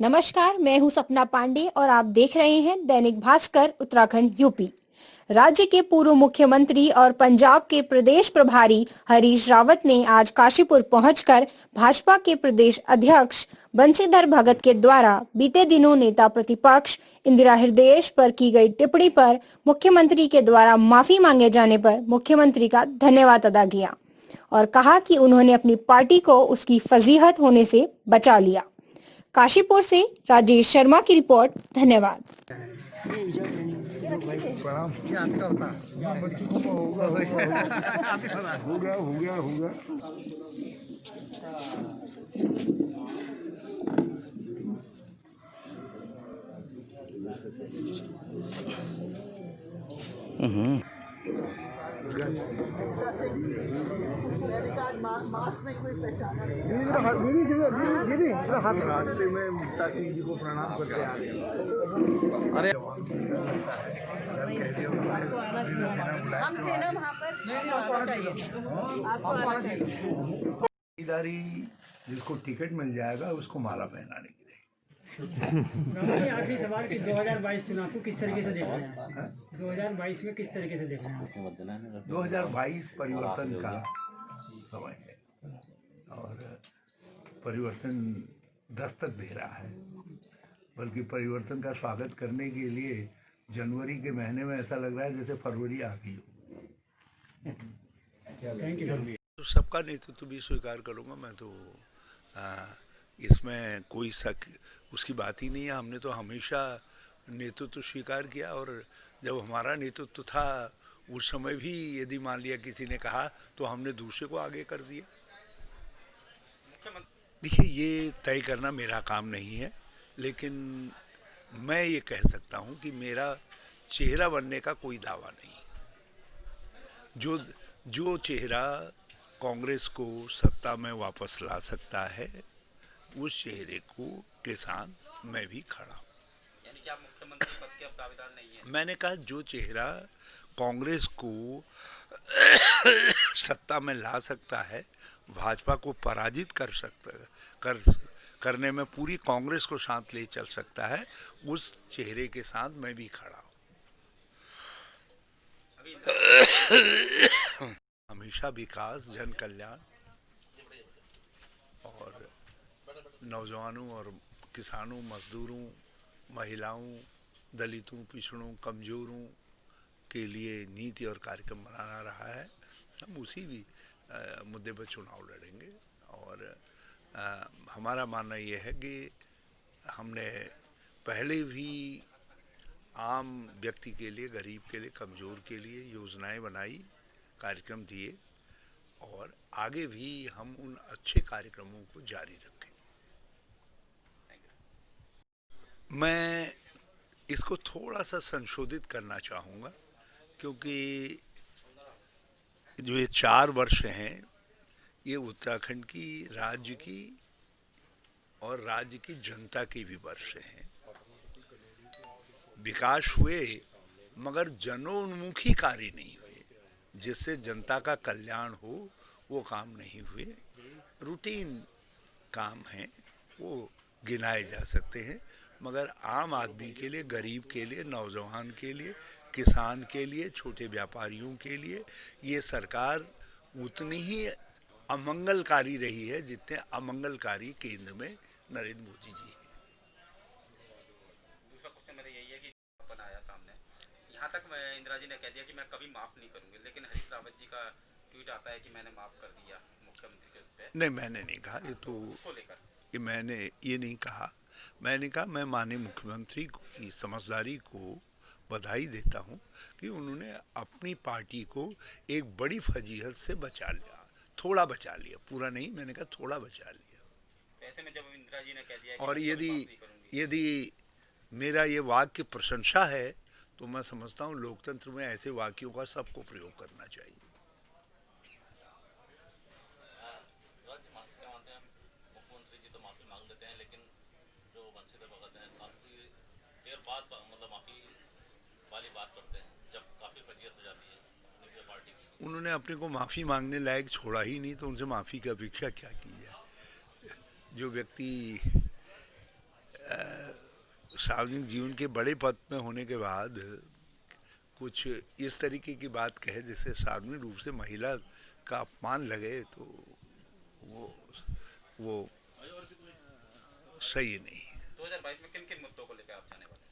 नमस्कार, मैं हूं सपना पांडे और आप देख रहे हैं दैनिक भास्कर उत्तराखंड यूपी। राज्य के पूर्व मुख्यमंत्री और पंजाब के प्रदेश प्रभारी हरीश रावत ने आज काशीपुर पहुंचकर भाजपा के प्रदेश अध्यक्ष बंशीधर भगत के द्वारा बीते दिनों नेता प्रतिपक्ष इंदिरा हृदयेश पर की गई टिप्पणी पर मुख्यमंत्री के द्वारा माफी मांगे जाने पर मुख्यमंत्री का धन्यवाद अदा किया और कहा कि उन्होंने अपनी पार्टी को उसकी फजीहत होने से बचा लिया। काशीपुर से राजेश शर्मा की रिपोर्ट। धन्यवाद। रास्ते में मुक्ता सिंह जी को प्रणाम करके आ रहे हैं। अरे हम थे ना वहाँ पर, आपको आना चाहिए। खरीदारी जिसको टिकट मिल जाएगा उसको माला पहनाने की रहेगी। आखिरी सवाल कि 2022 चुनाव को किस तरीके से देख रहे हैं? 2022 में किस तरीके से देख रहे हैं? 2022 परिवर्तन का समय है और परिवर्तन दस्तक दे रहा है, बल्कि परिवर्तन का स्वागत करने के लिए जनवरी के महीने में ऐसा लग रहा है जैसे फरवरी आ गई हो। Thank you. तो सबका नेतृत्व भी स्वीकार करूंगा मैं तो इसमें कोई शक उसकी बात ही नहीं है। हमने तो हमेशा नेतृत्व स्वीकार किया और जब हमारा नेतृत्व था उस समय भी यदि मान लिया किसी ने कहा तो हमने दूसरे को आगे कर दिया। देखिए, ये तय करना मेरा काम नहीं है, लेकिन मैं ये कह सकता हूँ कि मेरा चेहरा बनने का कोई दावा नहीं। जो चेहरा कांग्रेस को सत्ता में वापस ला सकता है उस चेहरे को के साथ मैं भी खड़ा हूँ। यानी कि आप मुख्यमंत्री पद के अब दावेदार नहीं है? मैंने कहा जो चेहरा कांग्रेस को सत्ता में ला सकता है, भाजपा को पराजित करने में पूरी कांग्रेस को साथ ले चल सकता है, उस चेहरे के साथ मैं भी खड़ा हूँ। हमेशा विकास, जन कल्याण और नौजवानों और किसानों, मजदूरों, महिलाओं, दलितों, पिछड़ों, कमजोरों के लिए नीति और कार्यक्रम बनाना रहा है। हम उसी भी मुद्दे पर चुनाव लड़ेंगे और हमारा मानना यह है कि हमने पहले भी आम व्यक्ति के लिए, गरीब के लिए, कमज़ोर के लिए योजनाएं बनाई, कार्यक्रम दिए और आगे भी हम उन अच्छे कार्यक्रमों को जारी रखेंगे। मैं इसको थोड़ा सा संशोधित करना चाहूँगा क्योंकि जो ये 4 वर्ष हैं ये उत्तराखंड की, राज्य की और राज्य की जनता के भी वर्ष हैं। विकास हुए मगर जनोन्मुखी कार्य नहीं हुए, जिससे जनता का कल्याण हो वो काम नहीं हुए। रूटीन काम हैं, वो गिनाए जा सकते हैं, मगर आम आदमी के लिए, गरीब के लिए, नौजवान के लिए, किसान के लिए, छोटे व्यापारियों के लिए ये सरकार उतनी ही अमंगलकारी रही है जितने अमंगलकारी केंद्र में नरेंद्र मोदी जी हैं। दूसरा क्वेश्चन मेरा यही है कि बनाया सामने, यहाँ तक मैं इंदिरा जी ने कह दिया कि मैं कभी माफ नहीं करूंगी, लेकिन हरीश रावत जी का ट्वीट आता है कि मैंने माफ कर दिया मुख्यमंत्री के उस पे। नहीं, मैंने नहीं कहा ये तो, ये मैंने ये नहीं कहा। मैंने कहा मैं माननीय मुख्यमंत्री की समझदारी को बधाई देता हूं कि उन्होंने अपनी पार्टी को एक बड़ी फजीहत से बचा लिया, थोड़ा बचा लिया, पूरा नहीं, मैंने कहा थोड़ा बचा लिया। ऐसे में जब इंदिरा जी ने कह दिया और यदि मेरा ये वाक्य प्रशंसा है तो मैं समझता हूँ लोकतंत्र में ऐसे वाक्यों का सबको प्रयोग करना चाहिए। मुख्यमंत्री जी तो माफी मांग लेते हैं, लेकिन जो बंशीधर भगत हैं काफी देर बाद मतलब माफी वाली बात करते हैं जब काफी फजीहत हो जाती है अपनी पार्टी की। उन्होंने अपने को माफी मांगने लायक छोड़ा ही नहीं, तो उनसे माफी की अपेक्षा क्या की जाए। जो व्यक्ति सार्वजनिक जीवन के बड़े पद में होने के बाद कुछ इस तरीके की बात कहे जिससे सार्वजनिक रूप से महिला का अपमान लगे, तो वो सही नहीं है। 2022 में किन किन मुद्दों को लेकर आप जाने वाले हैं?